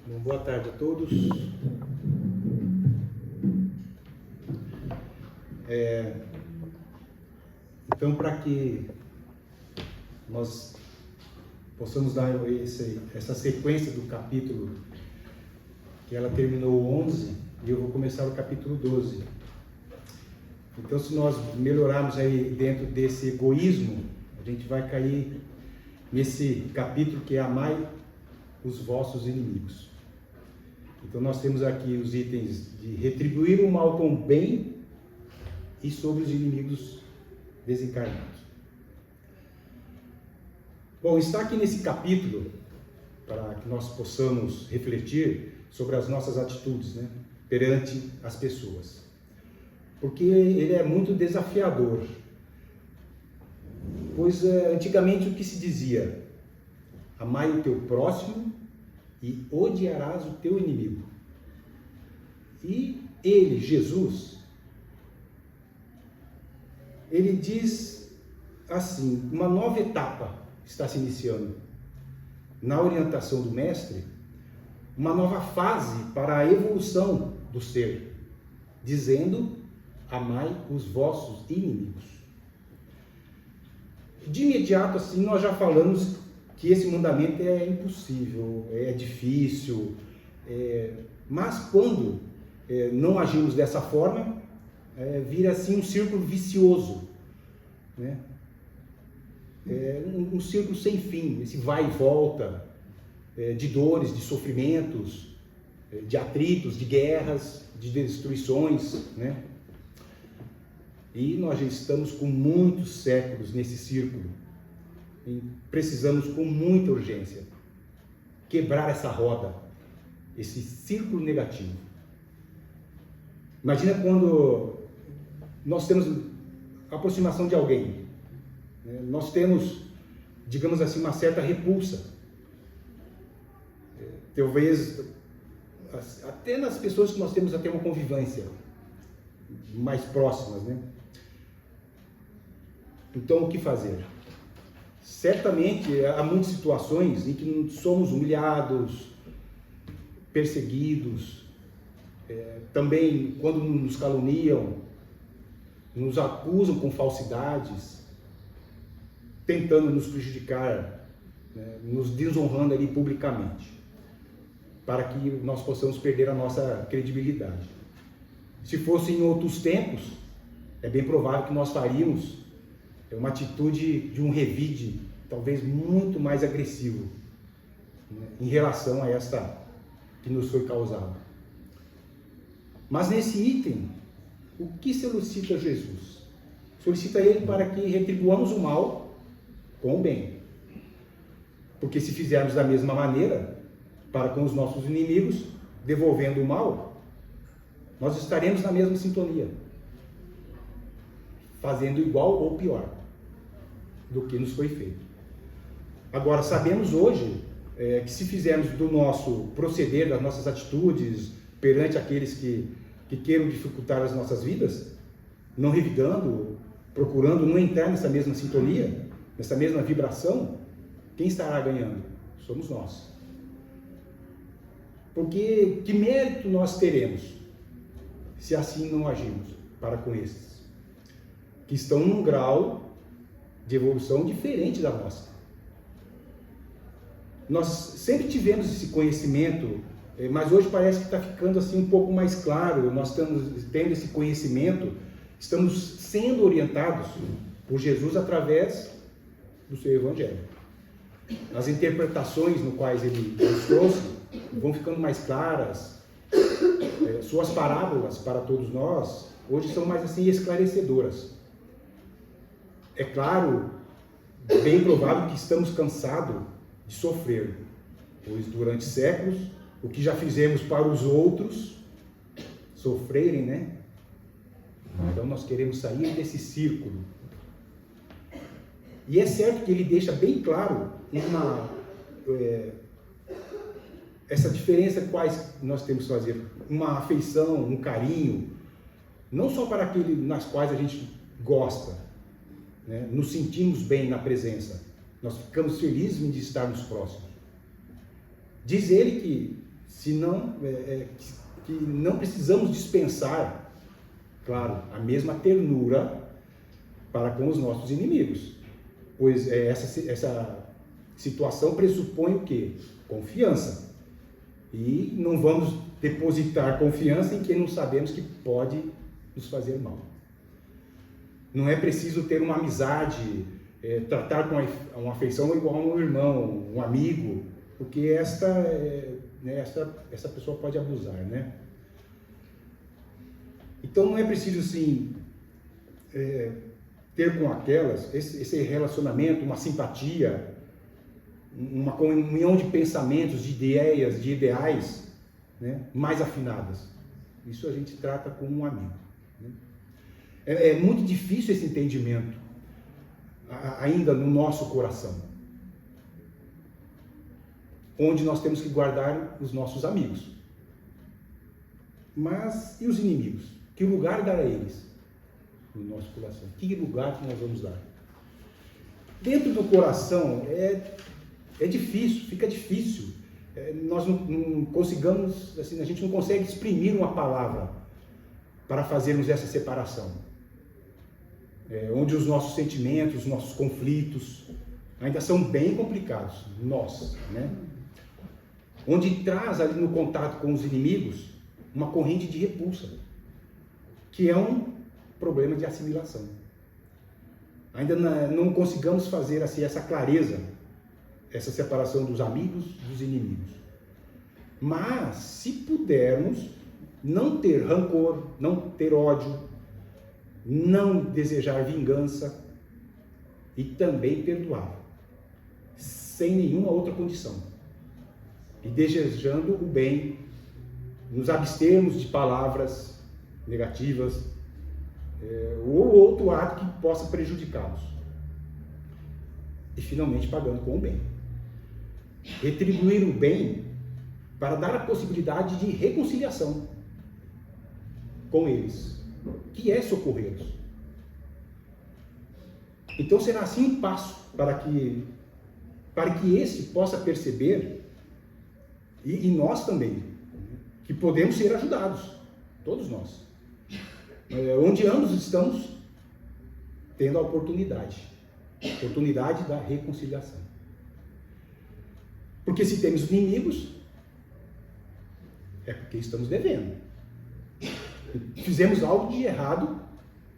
Bom, boa tarde a todos. Então, para que nós possamos dar essa sequência do capítulo, que ela terminou 11, e eu vou começar o capítulo 12. Então, se nós melhorarmos aí dentro desse egoísmo, a gente vai cair nesse capítulo que é amai os vossos inimigos. Então nós temos aqui os itens de retribuir o mal com o bem e sobre os inimigos desencarnados. Bom, está aqui nesse capítulo para que nós possamos refletir sobre as nossas atitudes, né, perante as pessoas. Porque ele é muito desafiador. Pois antigamente o que se dizia? Amai o teu próximo e odiarás o teu inimigo. E ele, Jesus, ele diz assim, uma nova etapa está se iniciando. Na orientação do Mestre, uma nova fase para a evolução do ser, dizendo, amai os vossos inimigos. De imediato, assim, nós já falamos que esse mandamento é impossível, é difícil, mas quando não agimos dessa forma, vira assim um círculo vicioso, né? Um círculo sem fim, esse vai e volta, de dores, de sofrimentos, de atritos, de guerras, de destruições, né? E nós já estamos com muitos séculos nesse círculo. E precisamos com muita urgência quebrar essa roda, esse círculo negativo. Imagina quando nós temos a aproximação de alguém, né? Nós temos, digamos assim, uma certa repulsa. Talvez até nas pessoas que nós temos até uma convivência mais próximas, né? Então, o que fazer? Certamente há muitas situações em que somos humilhados, perseguidos, também quando nos caluniam, nos acusam com falsidades, tentando nos prejudicar, né, nos desonrando ali publicamente, para que nós possamos perder a nossa credibilidade. Se fosse em outros tempos, é bem provável que nós faríamos uma atitude de um revide, talvez muito mais agressivo, né, em relação a esta que nos foi causada. Mas nesse item, o que solicita Jesus? Solicita ele para que retribuamos o mal com o bem. Porque se fizermos da mesma maneira para com os nossos inimigos, devolvendo o mal, nós estaremos na mesma sintonia, fazendo igual ou pior do que nos foi feito. Agora, sabemos hoje que se fizermos do nosso proceder, das nossas atitudes perante aqueles que queiram dificultar as nossas vidas, não revidando, procurando não entrar nessa mesma sintonia, nessa mesma vibração, quem estará ganhando? Somos nós. Porque que mérito nós teremos se assim não agimos para com esses que estão num grau de evolução diferente da nossa? Nós sempre tivemos esse conhecimento, mas hoje parece que está ficando assim um pouco mais claro. Nós estamos tendo esse conhecimento, estamos sendo orientados por Jesus através do seu Evangelho. As interpretações no quais ele nos trouxe vão ficando mais claras. Suas parábolas para todos nós hoje são mais assim esclarecedoras. É claro, bem provável que estamos cansados de sofrer, pois durante séculos o que já fizemos para os outros sofrerem, né? Então nós queremos sair desse círculo. E é certo que ele deixa bem claro essa diferença quais nós temos que fazer. Uma afeição, um carinho, não só para aqueles nas quais a gente gosta, né? Nos sentimos bem na presença, nós ficamos felizes de estarmos próximos. Diz ele que senão que não precisamos dispensar, claro, a mesma ternura para com os nossos inimigos, pois essa situação pressupõe o quê? Confiança. E não vamos depositar confiança em quem não sabemos que pode nos fazer mal. Não é preciso ter uma amizade, tratar com uma afeição igual a um irmão, um amigo, porque essa pessoa pode abusar, né? Então não é preciso, assim, ter com aquelas, esse relacionamento, uma simpatia, uma comunhão de pensamentos, de ideias, de ideais, né, mais afinadas. Isso a gente trata como um amigo. Né? É muito difícil esse entendimento ainda no nosso coração, onde nós temos que guardar os nossos amigos. Mas e os inimigos? Que lugar dar a eles no nosso coração? Que lugar que nós vamos dar? Dentro do coração é difícil, fica difícil. Nós não consigamos, assim, a gente não consegue exprimir uma palavra para fazermos essa separação. Onde os nossos sentimentos, os nossos conflitos ainda são bem complicados, né? Onde traz ali no contato com os inimigos uma corrente de repulsa, que é um problema de assimilação. Ainda não consigamos fazer assim essa clareza, essa separação dos amigos dos inimigos. Mas, se pudermos não ter rancor, não ter ódio, não desejar vingança e também perdoar, sem nenhuma outra condição, e desejando o bem, nos abstermos de palavras negativas ou outro ato que possa prejudicá-los, e finalmente pagando com o bem. Retribuir o bem para dar a possibilidade de reconciliação com eles, que é socorrê-los. Então será assim um passo para que esse possa perceber, e nós também, que podemos ser ajudados, todos nós, onde ambos estamos tendo a oportunidade da reconciliação. Porque se temos inimigos, é porque estamos devendo. Fizemos algo de errado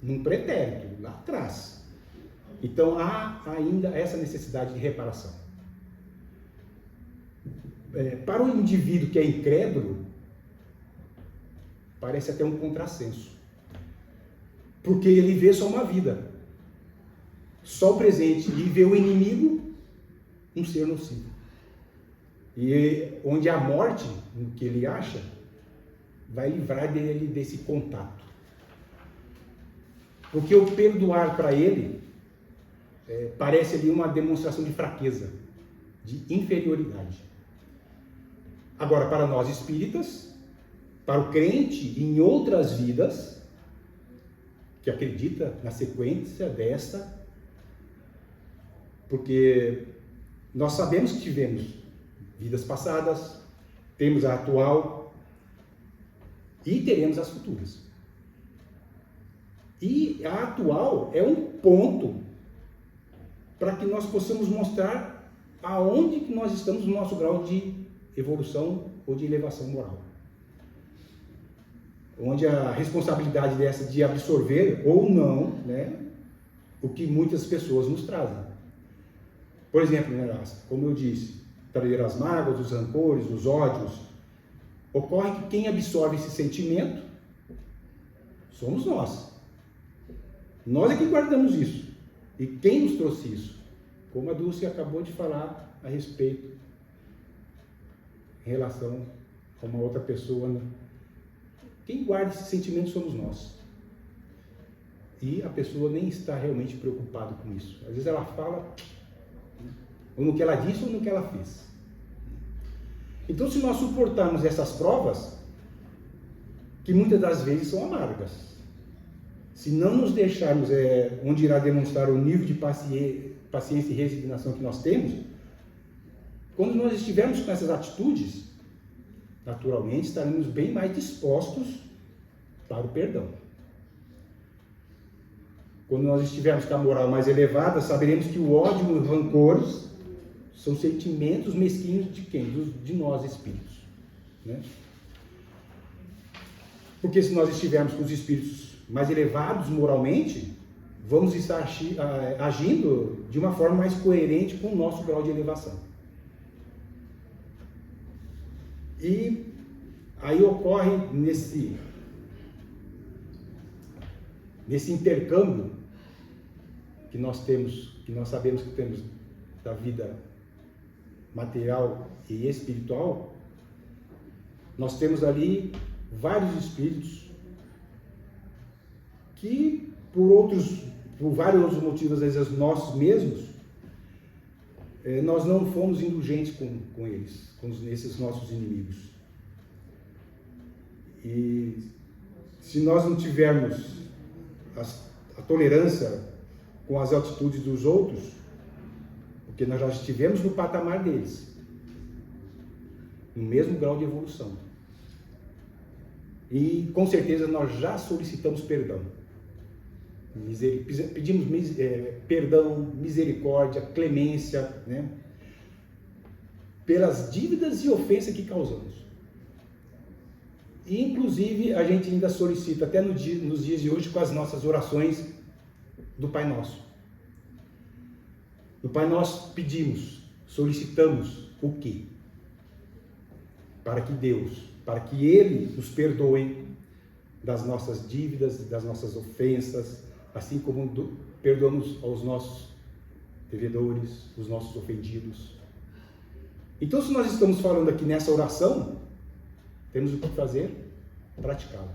num pretérito, lá atrás. Então há ainda essa necessidade de reparação. Para o indivíduo que é incrédulo, parece até um contrassenso. Porque ele vê só uma vida, só o presente, e vê o inimigo um ser nocivo. E onde a morte, no que ele acha, vai livrar dele desse contato. Porque o perdoar para ele parece ali uma demonstração de fraqueza, de inferioridade. Agora, para nós espíritas, para o crente em outras vidas, que acredita na sequência desta, porque nós sabemos que tivemos vidas passadas, temos a atual e teremos as futuras. E a atual é um ponto para que nós possamos mostrar aonde que nós estamos no nosso grau de evolução ou de elevação moral. Onde a responsabilidade dessa de absorver ou não, né, o que muitas pessoas nos trazem. Por exemplo, né, como eu disse, trazer as mágoas, os rancores, os ódios. Ocorre que quem absorve esse sentimento somos nós. Nós é que guardamos isso. E quem nos trouxe isso? Como a Dulce acabou de falar a respeito, em relação a uma outra pessoa, né? Quem guarda esse sentimento somos nós. E a pessoa nem está realmente preocupada com isso. Às vezes ela fala ou no que ela disse ou no que ela fez. Então, se nós suportarmos essas provas, que muitas das vezes são amargas, se não nos deixarmos, onde irá demonstrar o nível de paciência e resignação que nós temos, quando nós estivermos com essas atitudes, naturalmente estaremos bem mais dispostos para o perdão. Quando nós estivermos com a moral mais elevada, saberemos que o ódio e o rancor são sentimentos mesquinhos de quem? De nós espíritos, né? Porque se nós estivermos com os espíritos mais elevados moralmente, vamos estar agindo de uma forma mais coerente com o nosso grau de elevação. E aí ocorre nesse intercâmbio que nós temos, que nós sabemos que temos da vida material e espiritual, nós temos ali vários espíritos que por vários outros motivos, às vezes nós mesmos, nós não fomos indulgentes com eles, com esses nossos inimigos. E se nós não tivermos a tolerância com as atitudes dos outros, porque nós já estivemos no patamar deles, no mesmo grau de evolução. E com certeza nós já solicitamos perdão. Pedimos perdão, misericórdia, clemência, né? Pelas dívidas e ofensas que causamos. E inclusive a gente ainda solicita, até nos dias de hoje, com as nossas orações do Pai Nosso. No Pai Nosso pedimos, solicitamos o quê? Para que Ele nos perdoe das nossas dívidas, das nossas ofensas, assim como perdoamos aos nossos devedores, os nossos ofendidos. Então, se nós estamos falando aqui nessa oração, temos o que fazer? Praticá-la.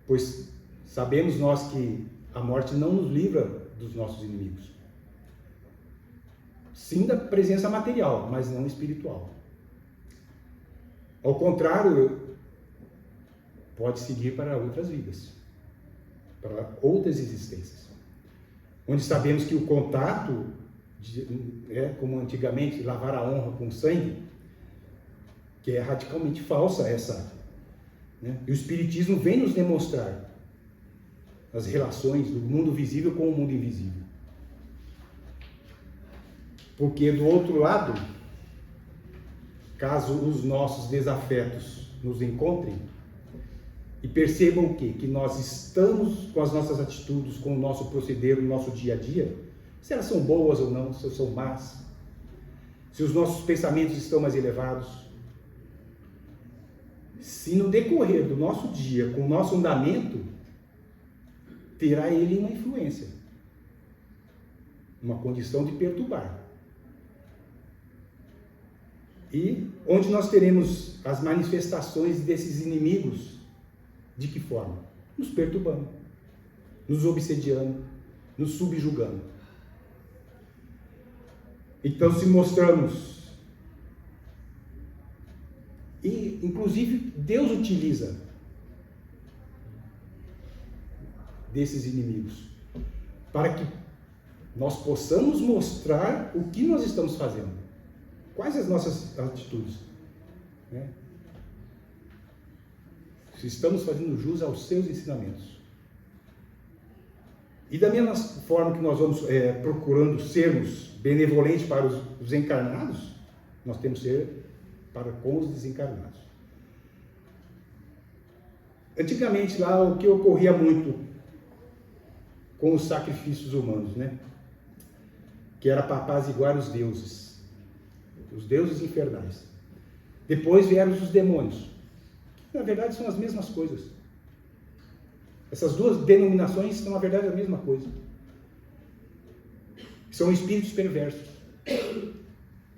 Pois sabemos nós que a morte não nos livra dos nossos inimigos. Sim da presença material, mas não espiritual. Ao contrário, pode seguir para outras vidas, para outras existências, onde sabemos que o contato, como antigamente, lavar a honra com sangue, que é radicalmente falsa essa, né? E o Espiritismo vem nos demonstrar as relações do mundo visível com o mundo invisível. Porque do outro lado, caso os nossos desafetos nos encontrem e percebam o quê? Que nós estamos com as nossas atitudes, com o nosso proceder, no nosso dia a dia, se elas são boas ou não, se são más, se os nossos pensamentos estão mais elevados, se no decorrer do nosso dia, com o nosso andamento, terá ele uma influência, uma condição de perturbar. E onde nós teremos as manifestações desses inimigos, de que forma? Nos perturbando, nos obsediando, nos subjugando. Então, se mostramos, e inclusive Deus utiliza desses inimigos, para que nós possamos mostrar o que nós estamos fazendo, quais as nossas atitudes, né? Se estamos fazendo jus aos seus ensinamentos. E da mesma forma que nós vamos procurando sermos benevolentes para os encarnados, nós temos que ser para com os desencarnados. Antigamente lá o que ocorria muito com os sacrifícios humanos, né? Que era para apaziguar os deuses infernais. Depois vieram os demônios, que na verdade são as mesmas coisas. Essas duas denominações são na verdade a mesma coisa. São espíritos perversos.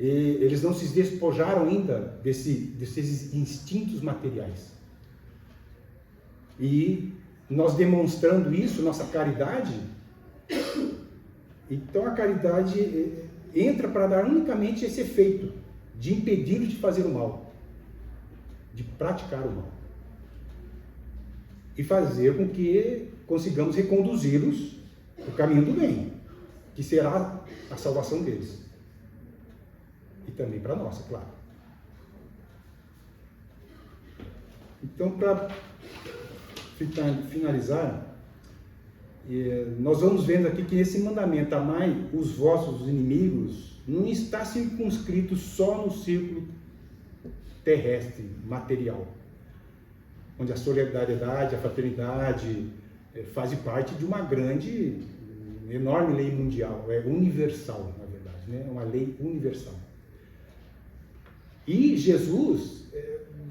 E eles não se despojaram ainda desses instintos materiais. E nós demonstrando isso, nossa caridade, então a caridade entra para dar unicamente esse efeito de impedir de fazer o mal, de praticar o mal. E fazer com que consigamos reconduzi-los no caminho do bem, que será a salvação deles. E também para nós, é claro. Então, para finalizar, nós vamos vendo aqui que esse mandamento, amai os vossos inimigos, não está circunscrito só no círculo terrestre, material, onde a solidariedade, a fraternidade fazem parte de uma grande, enorme lei mundial, é universal, na verdade, né? É uma lei universal. E Jesus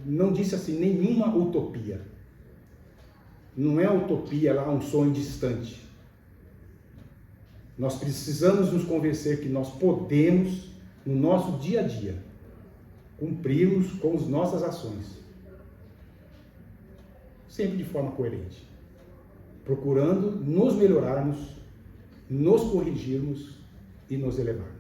não disse assim, nenhuma utopia. Não é utopia lá, um sonho distante. Nós precisamos nos convencer que nós podemos, no nosso dia a dia, cumprirmos com as nossas ações. Sempre de forma coerente. Procurando nos melhorarmos, nos corrigirmos e nos elevarmos.